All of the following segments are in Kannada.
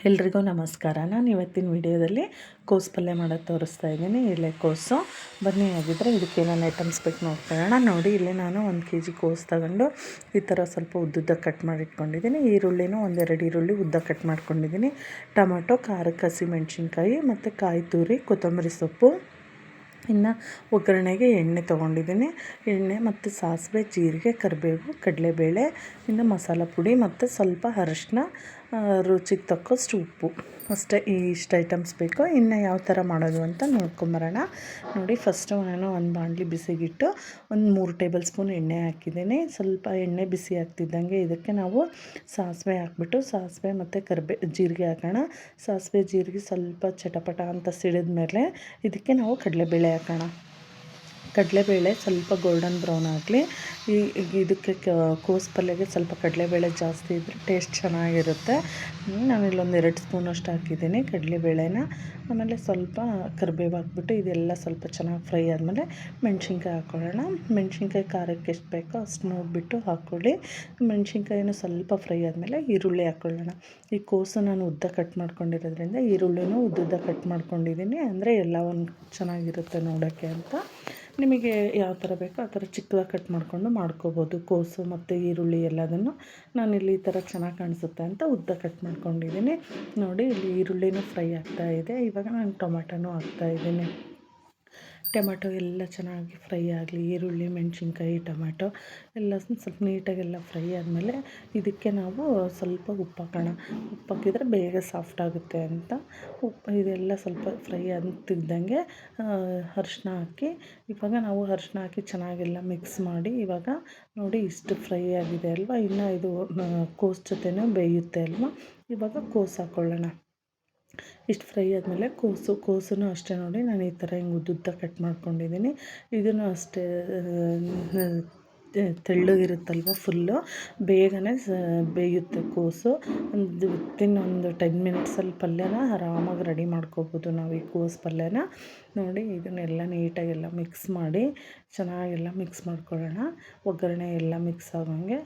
ಎಲ್ರಿಗೂ ನಮಸ್ಕಾರ. ನಾನು ಇವತ್ತಿನ ವಿಡಿಯೋದಲ್ಲಿ ಕೋಸು ಪಲ್ಯ ಮಾಡೋದು ತೋರಿಸ್ತಾ ಇದ್ದೀನಿ. ಎಲೆಕೋಸು. ಬನ್ನಿ ಆಗಿದ್ದರೆ ಇದಕ್ಕೆ ಏನೇನು ಐಟಮ್ಸ್ ಬೇಕು ನೋಡ್ಕೊಳ್ಳೋಣ. ನೋಡಿ, ಇಲ್ಲಿ ನಾನು 1 kg ಕೋಸು ತಗೊಂಡು ಈ ಥರ ಸ್ವಲ್ಪ ಉದ್ದುದ್ದ ಕಟ್ ಮಾಡಿ ಇಟ್ಕೊಂಡಿದ್ದೀನಿ. ಈರುಳ್ಳಿನೂ 1-2 ಈರುಳ್ಳಿ ಉದ್ದ ಕಟ್ ಮಾಡ್ಕೊಂಡಿದ್ದೀನಿ. ಟೊಮಟೊ, ಖಾರಕ್ಕೆ ಹಸಿಮೆಣ್ಸಿನ್ಕಾಯಿ ಮತ್ತು ಕಾಯಿ ತುರಿ, ಕೊತ್ತಂಬರಿ ಸೊಪ್ಪು. ಇನ್ನು ಒಗ್ಗರಣೆಗೆ ಎಣ್ಣೆ ತೊಗೊಂಡಿದ್ದೀನಿ. ಎಣ್ಣೆ ಮತ್ತು ಸಾಸಿವೆ, ಜೀರಿಗೆ, ಕರಿಬೇವು, ಕಡಲೆಬೇಳೆ, ಇನ್ನು ಮಸಾಲ ಪುಡಿ ಮತ್ತು ಸ್ವಲ್ಪ ಅರಿಶಿನ, ರುಚಿಗೆ ತಕ್ಕಷ್ಟು ಉಪ್ಪು ಅಷ್ಟೇ. ಇಷ್ಟು ಐಟಮ್ಸ್ ಬೇಕು. ಇನ್ನು ಯಾವ ಥರ ಮಾಡೋದು ಅಂತ ನೋಡ್ಕೊಂಬರೋಣ. ನೋಡಿ, ಫಸ್ಟು ನಾನು ಒಂದು ಬಾಣಲಿ ಬಿಸಿಗಿಟ್ಟು 3 ಟೇಬಲ್ ಸ್ಪೂನ್ ಎಣ್ಣೆ ಹಾಕಿದ್ದೀನಿ. ಸ್ವಲ್ಪ ಎಣ್ಣೆ ಬಿಸಿ ಆಗ್ತಿದ್ದಂಗೆ ಇದಕ್ಕೆ ನಾವು ಸಾಸಿವೆ ಹಾಕ್ಬಿಟ್ಟು, ಸಾಸಿವೆ ಮತ್ತು ಜೀರಿಗೆ ಹಾಕೋಣ. ಸಾಸಿವೆ ಜೀರಿಗೆ ಸ್ವಲ್ಪ ಚಟಪಟ ಅಂತ ಸಿಡಿದ ಮೇಲೆ ಇದಕ್ಕೆ ನಾವು ಕಡಲೆಬೇಳೆ ಹಾಕೋಣ. ಕಡಲೆಬೇಳೆ ಸ್ವಲ್ಪ ಗೋಲ್ಡನ್ ಬ್ರೌನ್ ಆಗಲಿ. ಇದಕ್ಕೆ ಕೋಸು ಪಲ್ಯಗೆ ಸ್ವಲ್ಪ ಕಡಲೆಬೇಳೆ ಜಾಸ್ತಿ ಇದ್ದರೆ ಟೇಸ್ಟ್ ಚೆನ್ನಾಗಿರುತ್ತೆ. ನಾನಿಲ್ಲೊಂದು 2 ಸ್ಪೂನಷ್ಟು ಹಾಕಿದ್ದೀನಿ ಕಡಲೆಬೇಳೆನ. ಆಮೇಲೆ ಸ್ವಲ್ಪ ಕರಿಬೇವು ಹಾಕ್ಬಿಟ್ಟು ಇದೆಲ್ಲ ಸ್ವಲ್ಪ ಚೆನ್ನಾಗಿ ಫ್ರೈ ಆದಮೇಲೆ ಮೆಣಸಿನ್ಕಾಯಿ ಹಾಕ್ಕೊಳ್ಳೋಣ. ಮೆಣಸಿನ್ಕಾಯಿ ಖಾರಕ್ಕೆ ಎಷ್ಟು ಬೇಕೋ ಅಷ್ಟು ನೋಡಿಬಿಟ್ಟು ಹಾಕ್ಕೊಳ್ಳಿ. ಮೆಣಸಿನ್ಕಾಯಿನೂ ಸ್ವಲ್ಪ ಫ್ರೈ ಆದಮೇಲೆ ಈರುಳ್ಳಿ ಹಾಕ್ಕೊಳ್ಳೋಣ. ಈ ಕೋಸು ನಾನು ಉದ್ದ ಕಟ್ ಮಾಡ್ಕೊಂಡಿರೋದ್ರಿಂದ ಈರುಳ್ಳಿನೂ ಉದ್ದುದ್ದ ಕಟ್ ಮಾಡ್ಕೊಂಡಿದ್ದೀನಿ. ಅಂದರೆ ಎಲ್ಲ ಒಂದು ಚೆನ್ನಾಗಿರುತ್ತೆ ನೋಡೋಕ್ಕೆ ಅಂತ. ನಿಮಗೆ ಯಾವ ಥರ ಬೇಕೋ ಆ ಥರ ಚಿಕ್ಕದಾಗಿ ಕಟ್ ಮಾಡಿಕೊಂಡು ಮಾಡ್ಕೋಬೋದು. ಕೋಸು ಮತ್ತು ಈರುಳ್ಳಿ ಎಲ್ಲದನ್ನು ನಾನಿಲ್ಲಿ ಈ ಥರ ಚೆನ್ನಾಗಿ ಕಾಣಿಸುತ್ತೆ ಅಂತ ಉದ್ದ ಕಟ್ ಮಾಡ್ಕೊಂಡಿದ್ದೀನಿ. ನೋಡಿ, ಇಲ್ಲಿ ಈರುಳ್ಳಿನೂ ಫ್ರೈ ಆಗ್ತಾಯಿದೆ. ಇವಾಗ ನಾನು ಟೊಮೆಟೊನೂ ಹಾಕ್ತಾಯಿದ್ದೀನಿ. ಟೊಮೆಟೊ ಎಲ್ಲ ಚೆನ್ನಾಗಿ ಫ್ರೈ ಆಗಲಿ. ಈರುಳ್ಳಿ, ಮೆಣಸಿನ್ಕಾಯಿ, ಟೊಮೆಟೊ ಎಲ್ಲ ಸ್ವಲ್ಪ ನೀಟಾಗೆಲ್ಲ ಫ್ರೈ ಆದಮೇಲೆ ಇದಕ್ಕೆ ನಾವು ಸ್ವಲ್ಪ ಉಪ್ಪು ಹಾಕೋಣ. ಉಪ್ಪು ಹಾಕಿದರೆ ಬೇಗ ಸಾಫ್ಟ್ ಆಗುತ್ತೆ ಅಂತ. ಇದೆಲ್ಲ ಸ್ವಲ್ಪ ಫ್ರೈ ಆಗ್ತಿದ್ದಂಗೆ ಅರಿಶಿನ ಹಾಕಿ, ಇವಾಗ ನಾವು ಅರಿಶಿನ ಹಾಕಿ ಚೆನ್ನಾಗೆಲ್ಲ ಮಿಕ್ಸ್ ಮಾಡಿ, ಇವಾಗ ನೋಡಿ ಇಷ್ಟು ಫ್ರೈ ಆಗಿದೆ ಅಲ್ವಾ. ಇನ್ನು ಇದು ಕೋಸು ಜೊತೆನೂ ಬೇಯುತ್ತೆ ಅಲ್ವಾ. ಇವಾಗ ಕೋಸು ಹಾಕ್ಕೊಳ್ಳೋಣ. ಇಷ್ಟು ಫ್ರೈ ಆದಮೇಲೆ ಕೋಸನ್ನು ಅಷ್ಟೇ ನೋಡಿ, ನಾನು ಈ ಥರ ಹಿಂಗೆ ಉದ್ದುದ್ದ ಕಟ್ ಮಾಡ್ಕೊಂಡಿದ್ದೀನಿ. ಇದನ್ನು ಅಷ್ಟೇ ತೆಳ್ಳಗಿರುತ್ತಲ್ವ, ಫುಲ್ಲು ಬೇಗನೆ ಬೇಯುತ್ತೆ ಕೋಸು. ವಿತಿನ್ ಒಂದು 10 ಮಿನಿಟ್ಸಲ್ಲಿ ಪಲ್ಯನ ಆರಾಮಾಗಿ ರೆಡಿ ಮಾಡ್ಕೋಬೋದು ನಾವು ಈ ಕೋಸು ಪಲ್ಯನ. ನೋಡಿ, ಇದನ್ನೆಲ್ಲ ನೀಟಾಗೆಲ್ಲ ಮಿಕ್ಸ್ ಮಾಡಿ ಚೆನ್ನಾಗೆಲ್ಲ ಮಿಕ್ಸ್ ಮಾಡ್ಕೊಳ್ಳೋಣ. ಒಗ್ಗರಣೆ ಎಲ್ಲ ಮಿಕ್ಸ್ ಆಗೋಂಗೆ.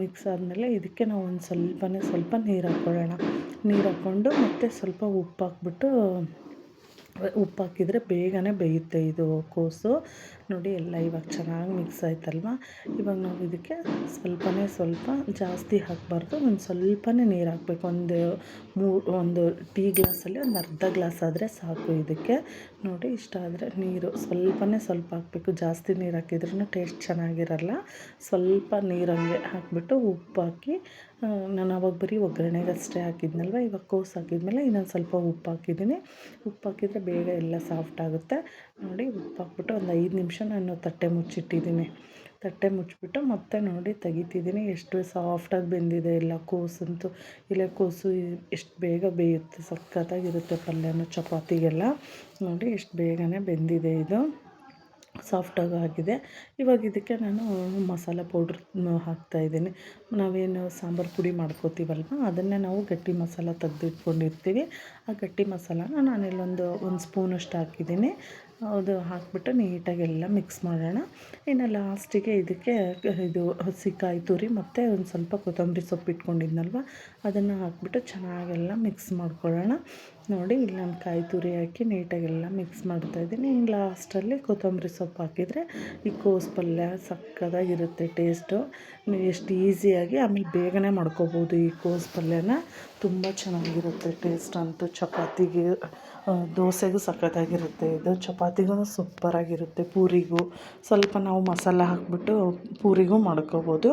ಮಿಕ್ಸ್ ಆದಮೇಲೆ ಇದಕ್ಕೆ ನಾವು ಒಂದು ಸ್ವಲ್ಪ ನೀರು ಹಾಕ್ಕೊಳ್ಳೋಣ. ನೀರು ಹಾಕ್ಕೊಂಡು ಮತ್ತು ಸ್ವಲ್ಪ ಉಪ್ಪು ಹಾಕ್ಬಿಟ್ಟು, ಉಪ್ಪು ಹಾಕಿದರೆ ಬೇಗನೆ ಬೇಯುತ್ತೆ ಇದು ಕೋಸು. ನೋಡಿ, ಎಲ್ಲ ಇವಾಗ ಚೆನ್ನಾಗಿ ಮಿಕ್ಸ್ ಆಯ್ತಲ್ವ. ಇವಾಗ ನಾವು ಇದಕ್ಕೆ ಸ್ವಲ್ಪ ಜಾಸ್ತಿ ಹಾಕಬಾರ್ದು, ಒಂದು ಸ್ವಲ್ಪನೇ ನೀರು ಹಾಕಬೇಕು. ಒಂದು ಟೀ ಗ್ಲಾಸಲ್ಲಿ ಒಂದು ಅರ್ಧ ಗ್ಲಾಸ್ ಆದರೆ ಸಾಕು ಇದಕ್ಕೆ. ನೋಡಿ, ಇಷ್ಟ ಆದರೆ ನೀರು ಸ್ವಲ್ಪ ಹಾಕಬೇಕು. ಜಾಸ್ತಿ ನೀರು ಹಾಕಿದ್ರೂ ಟೇಸ್ಟ್ ಚೆನ್ನಾಗಿರಲ್ಲ. ಸ್ವಲ್ಪ ನೀರಂಗೆ ಹಾಕಿಬಿಟ್ಟು ಉಪ್ಪು ಹಾಕಿ, ನಾನು ಅವಾಗ ಬರೀ ಒಗ್ಗರಣೆಗೆ ಅಷ್ಟೇ ಹಾಕಿದ್ನಲ್ವ. ಇವಾಗ ಕೋಸು ಹಾಕಿದ್ಮೇಲೆ ಇನ್ನೊಂದು ಸ್ವಲ್ಪ ಉಪ್ಪು ಹಾಕಿದ್ದೀನಿ. ಉಪ್ಪು ಹಾಕಿದರೆ ಬೇಗ ಎಲ್ಲ ಸಾಫ್ಟ್ ಆಗುತ್ತೆ. ನೋಡಿ, ಉಪ್ಪು ಹಾಕ್ಬಿಟ್ಟು ಒಂದು 5 ನಿಮಿಷ ನಾನು ತಟ್ಟೆ ಮುಚ್ಚಿಟ್ಟಿದ್ದೀನಿ. ತಟ್ಟೆ ಮುಚ್ಚಿಬಿಟ್ಟು ಮತ್ತೆ ನೋಡಿ ತೆಗಿತಿದ್ದೀನಿ. ಎಷ್ಟು ಸಾಫ್ಟಾಗಿ ಬೆಂದಿದೆ ಎಲ್ಲ ಕೋಸಂತೂ. ಎಲೆಕೋಸು ಎಷ್ಟು ಬೇಗ ಬೇಯುತ್ತೆ, ಸಖತ್ತಾಗಿರುತ್ತೆ ಪಲ್ಯನೂ ಚಪಾತಿಗೆಲ್ಲ. ನೋಡಿ, ಎಷ್ಟು ಬೇಗನೆ ಬೆಂದಿದೆ ಇದು, ಸಾಫ್ಟಾಗಿ ಆಗಿದೆ. ಇವಾಗ ಇದಕ್ಕೆ ನಾನು ಮಸಾಲ ಪೌಡ್ರ್ ಹಾಕ್ತಾಯಿದ್ದೀನಿ. ನಾವೇನು ಸಾಂಬಾರು ಪುಡಿ ಮಾಡ್ಕೋತೀವಲ್ವ, ಅದನ್ನೇ ನಾವು ಗಟ್ಟಿ ಮಸಾಲ ತೆಗೆದಿಟ್ಕೊಂಡಿರ್ತೀವಿ. ಆ ಗಟ್ಟಿ ಮಸಾಲಾನ ನಾನಿಲ್ಲೊಂದು 1 ಸ್ಪೂನಷ್ಟು ಹಾಕಿದ್ದೀನಿ. ಅದು ಹಾಕಿಬಿಟ್ಟು ನೀಟಾಗೆಲ್ಲ ಮಿಕ್ಸ್ ಮಾಡೋಣ. ಇನ್ನು ಲಾಸ್ಟಿಗೆ ಇದಕ್ಕೆ ಇದು ಹಸಿಕಾಯಿ ತುರಿ ಮತ್ತು ಒಂದು ಸ್ವಲ್ಪ ಕೊತ್ತಂಬರಿ ಸೊಪ್ಪು ಇಟ್ಕೊಂಡಿದ್ನಲ್ವ, ಅದನ್ನು ಹಾಕ್ಬಿಟ್ಟು ಚೆನ್ನಾಗೆಲ್ಲ ಮಿಕ್ಸ್ ಮಾಡ್ಕೊಳ್ಳೋಣ. ನೋಡಿ, ಇಲ್ಲಿ ನಾನು ಕಾಯಿ ತುರಿ ಹಾಕಿ ನೀಟಾಗೆಲ್ಲ ಮಿಕ್ಸ್ ಮಾಡ್ತಾಯಿದ್ದೀನಿ. ಇನ್ನು ಲಾಸ್ಟಲ್ಲಿ ಕೊತ್ತಂಬರಿ ಸೊಪ್ಪು ಹಾಕಿದರೆ ಈ ಕೋಸು ಪಲ್ಯ ಸಕ್ಕತ್ತಾಗಿರುತ್ತೆ ಟೇಸ್ಟು. ಎಷ್ಟು ಈಸಿಯಾಗಿ ಆಮೇಲೆ ಬೇಗನೆ ಮಾಡ್ಕೋಬೋದು ಈ ಕೋಸು ಪಲ್ಯನ. ತುಂಬ ಚೆನ್ನಾಗಿರುತ್ತೆ ಟೇಸ್ಟ್ ಅಂತೂ. ಚಪಾತಿಗೆ, ದೋಸೆಗೂ ಸಕ್ಕತ್ತಾಗಿರುತ್ತೆ ಇದು. ಚಪಾತಿಗೂ ಸೂಪರಾಗಿರುತ್ತೆ. ಪೂರಿಗೂ ಸ್ವಲ್ಪ ನಾವು ಮಸಾಲ ಹಾಕಿಬಿಟ್ಟು ಪೂರಿಗೂ ಮಾಡ್ಕೋಬೋದು.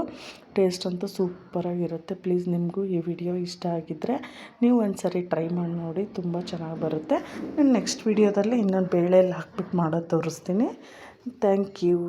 ಟೇಸ್ಟ್ ಅಂತೂ ಸೂಪರಾಗಿರುತ್ತೆ. ಪ್ಲೀಸ್, ನಿಮಗೂ ಈ ವಿಡಿಯೋ ಇಷ್ಟ ಆಗಿದ್ದರೆ ನೀವು ಒಂದು ಸರಿ ಟ್ರೈ ಮಾಡಿ ನೋಡಿ, ತುಂಬ ಚೆನ್ನಾಗಿ ಬರುತ್ತೆ. ನಾನು ನೆಕ್ಸ್ಟ್ ವಿಡಿಯೋದಲ್ಲಿ ಇನ್ನೊಂದು ಬೇಳೆಯಲ್ಲಿ ಹಾಕ್ಬಿಟ್ಟು ಮಾಡೋದು ತೋರಿಸ್ತೀನಿ. Thank you.